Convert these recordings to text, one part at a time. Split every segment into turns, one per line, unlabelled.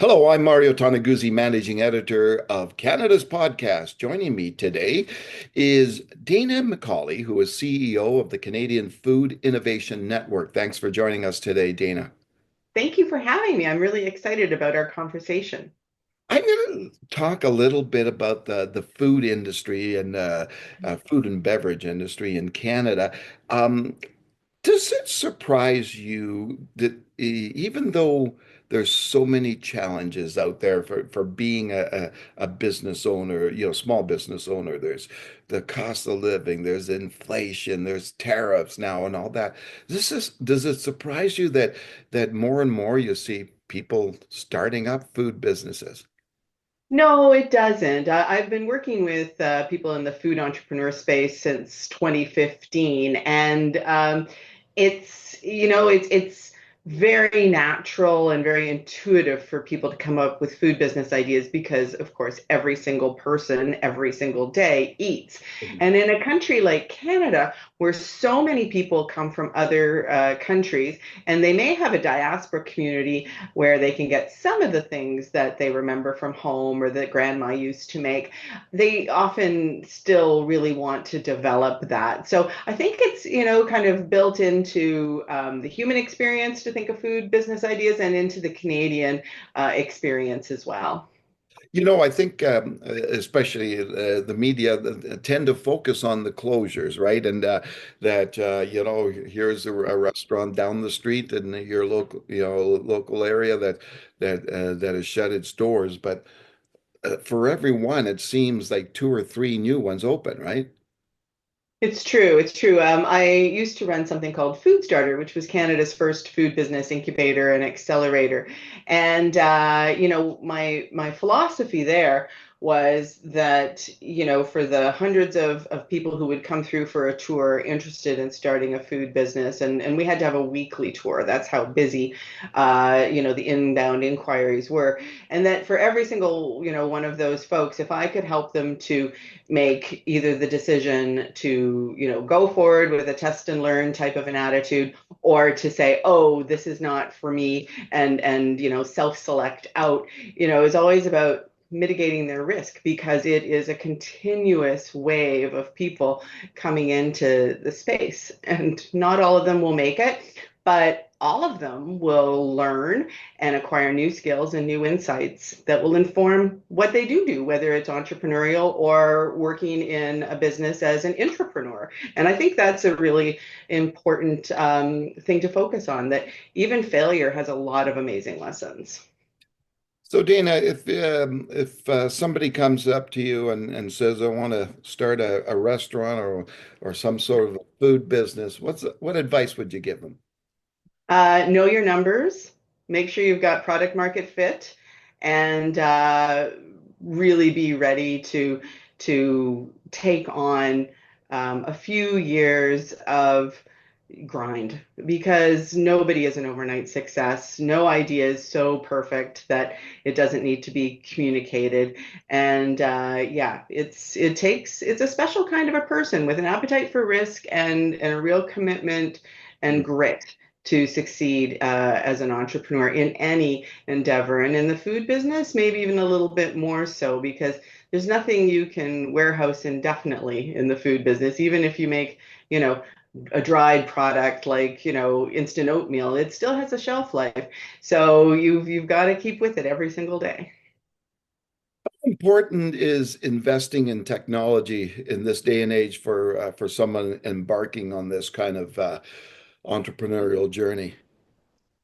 Hello, I'm Mario Toneguzzi, managing editor of Canada's podcast. Joining me today is Dana McCauley, who is CEO of the Canadian Food Innovation Network. Thanks for joining us today, Dana.
Thank you for having me. I'm really excited about our conversation.
I'm going to talk a little bit about the food industry and food and beverage industry in Canada. Um, Does it surprise you that even though there's so many challenges out there for being a business owner, small business owner, there's the cost of living, there's inflation, there's tariffs now and all that. Does it surprise you that more and more you see people starting up food businesses?
No, it doesn't. I've been working with people in the food entrepreneur space since 2015, and it's very natural and very intuitive for people to come up with food business ideas because, of course, every single person every single day eats. And in a country like Canada, where so many people come from other countries, and they may have a diaspora community where they can get some of the things that they remember from home or that grandma used to make, they often still really want to develop that. So I think it's, kind of built into the human experience to think of food business ideas and into the Canadian experience as well.
I think especially the media tend to focus on the closures, right? And that here's a restaurant down the street in your local area that has shut its doors. But for everyone, it seems like two or three new ones open, right?
It's true. It's true. I used to run something called Food Starter, which was Canada's first food business incubator and accelerator. And my philosophy there was that, for the hundreds of people who would come through for a tour interested in starting a food business, and we had to have a weekly tour. That's how busy, the inbound inquiries were. And that for every single, one of those folks, if I could help them to make either the decision to go forward with a test and learn type of an attitude, or to say, oh, this is not for me, and self-select out, is always about mitigating their risk, because it is a continuous wave of people coming into the space, and not all of them will make it, but all of them will learn and acquire new skills and new insights that will inform what they do, whether it's entrepreneurial or working in a business as an intrapreneur. And I think that's a really important thing to focus on, that even failure has a lot of amazing lessons.
So Dana, if somebody comes up to you and says, "I want to start a restaurant or some sort of a food business," what advice would you give them?
Know your numbers, make sure you've got product market fit, and really be ready to take on a few years of grind, because nobody is an overnight success. No idea is so perfect that it doesn't need to be communicated. And yeah, it's a special kind of a person with an appetite for risk and a real commitment and grit to succeed as an entrepreneur in any endeavor. And in the food business, maybe even a little bit more so, because there's nothing you can warehouse indefinitely in the food business. Even if you make, a dried product like, instant oatmeal, it still has a shelf life. So you've got to keep with it every single day.
Important is investing in technology in this day and age for someone embarking on this kind of entrepreneurial journey?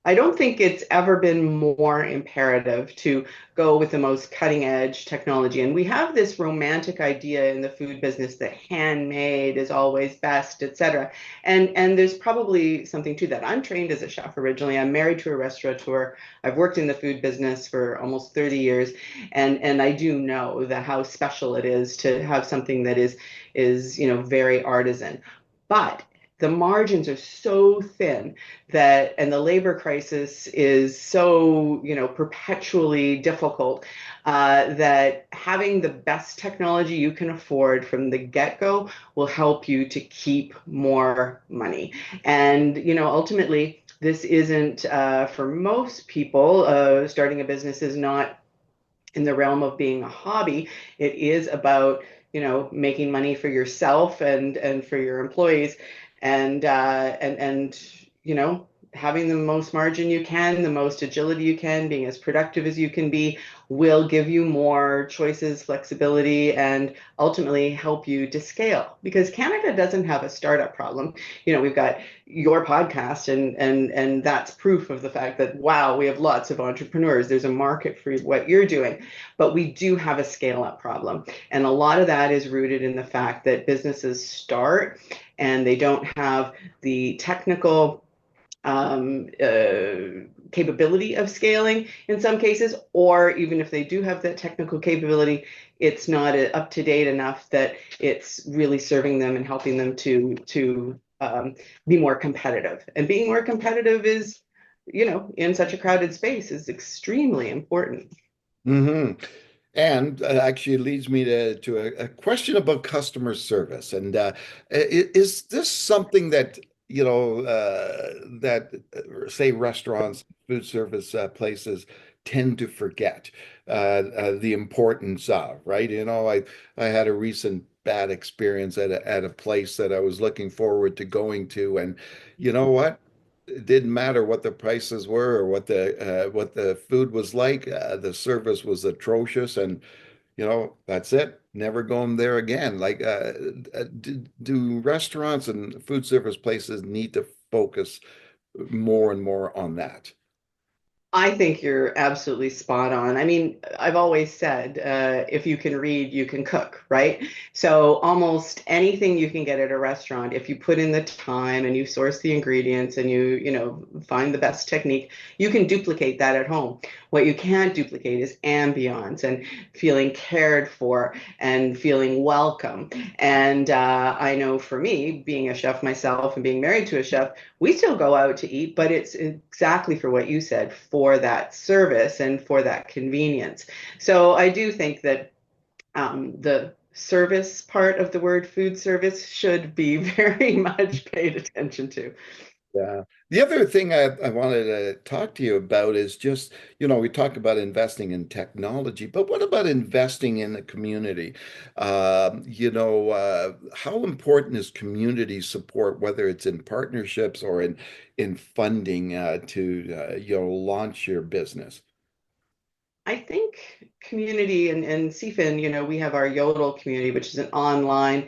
I don't think it's ever been more imperative to go with the most cutting edge technology. And we have this romantic idea in the food business that handmade is always best, et cetera. And there's probably something to that. I'm trained as a chef originally. I'm married to a restaurateur. I've worked in the food business for almost 30 years. And I do know that how special it is to have something that is very artisan. But the margins are so thin that, and the labor crisis is so, perpetually difficult, that having the best technology you can afford from the get-go will help you to keep more money. And, ultimately, this isn't, for most people, starting a business is not in the realm of being a hobby. It is about, making money for yourself and for your employees, and having the most margin you can, the most agility you can, being as productive as you can be, will give you more choices, flexibility, and ultimately help you to scale. Because Canada doesn't have a startup problem. We've got your podcast, and that's proof of the fact that, wow, we have lots of entrepreneurs. There's a market for what you're doing, but we do have a scale up problem. And a lot of that is rooted in the fact that businesses start and they don't have the technical capability of scaling in some cases, or even if they do have that technical capability, it's not up to date enough that it's really serving them and helping them to be more competitive. And being more competitive is, in such a crowded space, is extremely important.
Hmm. And actually leads me to a question about customer service. And is this something that, say restaurants, food service places tend to forget the importance of, right? I had a recent bad experience at a place that I was looking forward to going to, and you know what? It didn't matter what the prices were or what the food was like. The service was atrocious, and that's it. Never going there again. Like, do restaurants and food service places need to focus more and more on that?
I think you're absolutely spot on. I mean, I've always said, if you can read, you can cook, right? So almost anything you can get at a restaurant, if you put in the time and you source the ingredients and you find the best technique, you can duplicate that at home. What you can't duplicate is ambiance and feeling cared for and feeling welcome. And I know for me, being a chef myself and being married to a chef, we still go out to eat, but it's exactly for what you said, for that service and for that convenience. So I do think that the service part of the word food service should be very much paid attention to.
Yeah. The other thing I wanted to talk to you about is just, we talk about investing in technology, but what about investing in the community? How important is community support, whether it's in partnerships or in funding to launch your business?
I think community and CFIN, we have our Yodel community, which is an online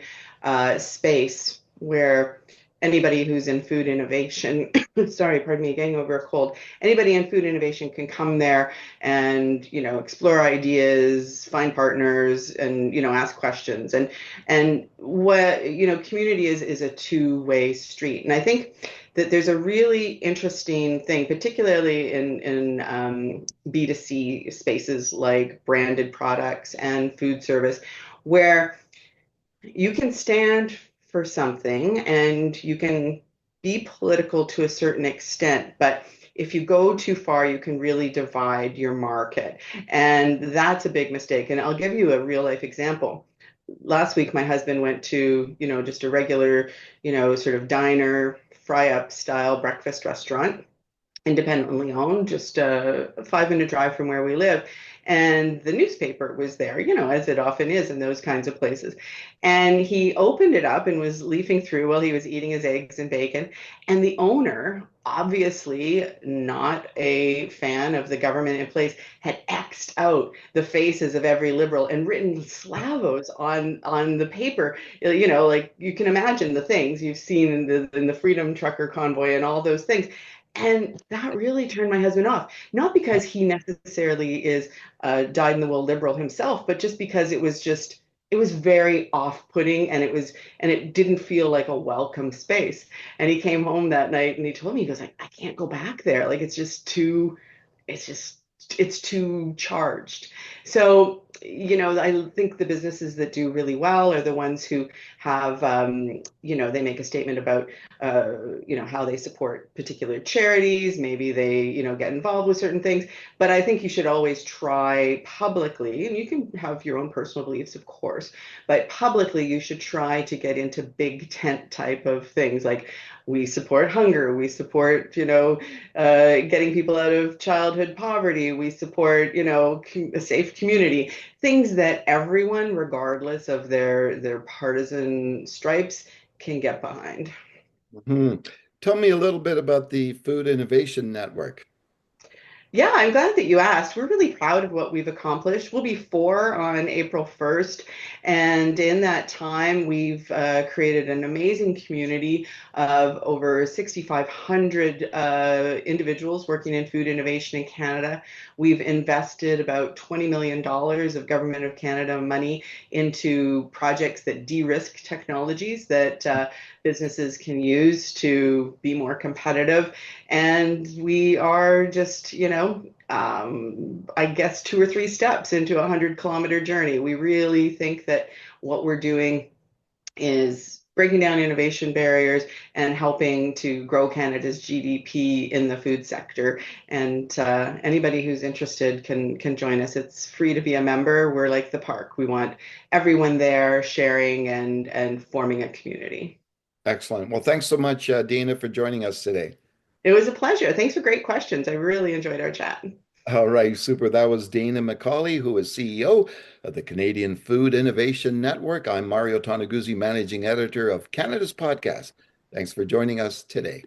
space where anybody who's in food innovation, sorry, pardon me, getting over a cold, anybody in food innovation can come there and, explore ideas, find partners, and, ask questions. And what, community is a two-way street. And I think that there's a really interesting thing, particularly in B2C spaces like branded products and food service, where you can stand for something and you can be political to a certain extent, but if you go too far, you can really divide your market. And that's a big mistake. And I'll give you a real life example. Last week, my husband went to, just a regular, sort of diner, fry up style breakfast restaurant, independently owned, just a 5 minute drive from where we live. And the newspaper was there, as it often is in those kinds of places. And he opened it up and was leafing through while he was eating his eggs and bacon. And the owner, obviously not a fan of the government in place, had X'd out the faces of every liberal and written Slavos on the paper. Like you can imagine the things you've seen in the Freedom Trucker convoy and all those things. And that really turned my husband off, not because he necessarily is a dyed-in-the-wool liberal himself, but just because it was very off-putting, and it didn't feel like a welcome space. And he came home that night and he told me, he goes like, I can't go back there. Like it's just it's too charged. So, I think the businesses that do really well are the ones who have, they make a statement about, how they support particular charities. Maybe they, get involved with certain things. But I think you should always try publicly, and you can have your own personal beliefs, of course, but publicly you should try to get into big tent type of things like we support hunger, we support, getting people out of childhood poverty. We support, a safe community, things that everyone, regardless of their partisan stripes, can get behind.
Mhm. Tell me a little bit about the Food Innovation Network.
Yeah, I'm glad that you asked. We're really proud of what we've accomplished. We'll be four on April 1st. And in that time, we've created an amazing community of over 6,500 individuals working in food innovation in Canada. We've invested about $20 million of Government of Canada money into projects that de-risk technologies that businesses can use to be more competitive. And we are just, I guess 2 or 3 steps into a 100-kilometer journey. We really think that what we're doing is breaking down innovation barriers and helping to grow Canada's GDP in the food sector. And anybody who's interested can join us. It's free to be a member. We're like the park. We want everyone there sharing and forming a community.
Excellent. Well, thanks so much, Dina, for joining us today.
It was a pleasure. Thanks for great questions. I really enjoyed our chat.
All right, super. That was Dana McCauley, who is CEO of the Canadian Food Innovation Network. I'm Mario Toneguzzi, managing editor of Canada's podcast. Thanks for joining us today.